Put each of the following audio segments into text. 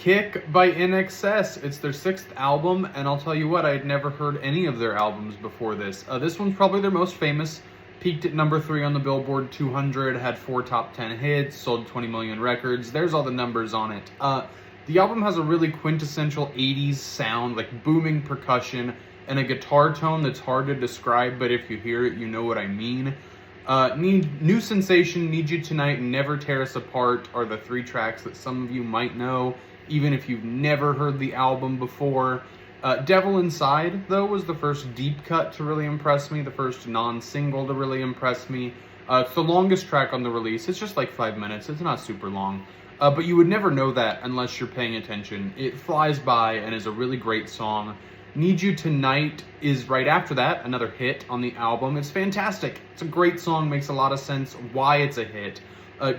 Kick by INXS. It's their 6th album, and I'll tell you what, I had never heard any of their albums before this. This one's probably their most famous. Peaked at number 3 on the Billboard 200, had 4 top 10 hits, sold 20 million records. There's all the numbers on it. The album has a really quintessential 80s sound, like booming percussion, and a guitar tone that's hard to describe, but if you hear it, you know what I mean. New Sensation, Need You Tonight, and Never Tear Us Apart are the 3 tracks that some of you might know, even if you've never heard the album before. Devil Inside, though, was the first deep cut to really impress me, the first non-single to really impress me. It's the longest track on the release. It's just like 5 minutes. It's not super long. But you would never know that unless you're paying attention. It flies by and is a really great song. Need You Tonight is right after that, another hit on the album. It's fantastic. It's a great song, makes a lot of sense why it's a hit.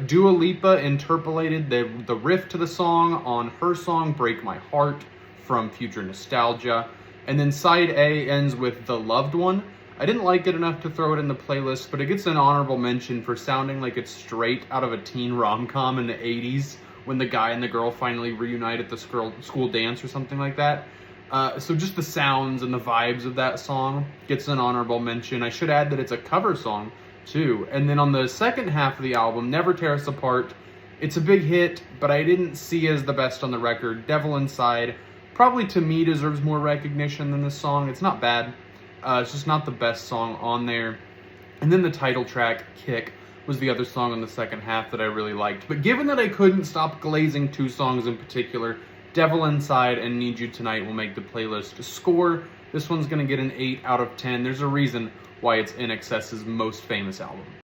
Dua Lipa interpolated the riff to the song on her song Break My Heart from Future Nostalgia. And then side A ends with The Loved One. I didn't like it enough to throw it in the playlist, but it gets an honorable mention for sounding like it's straight out of a teen rom-com in the 80s when the guy and the girl finally reunite at the school dance or something like that. So just the sounds and the vibes of that song gets an honorable mention. I should add that it's a cover song too. And then on the second half of the album, Never Tear Us Apart, it's a big hit, but I didn't see as the best on the record. Devil Inside probably to me deserves more recognition than this song. It's not bad. It's just not the best song on there. And then the title track, Kick, was the other song on the second half that I really liked. But given that I couldn't stop glazing 2 songs in particular, Devil Inside and Need You Tonight will make the playlist score. This one's going to get an 8 out of 10. There's a reason why it's INXS's most famous album.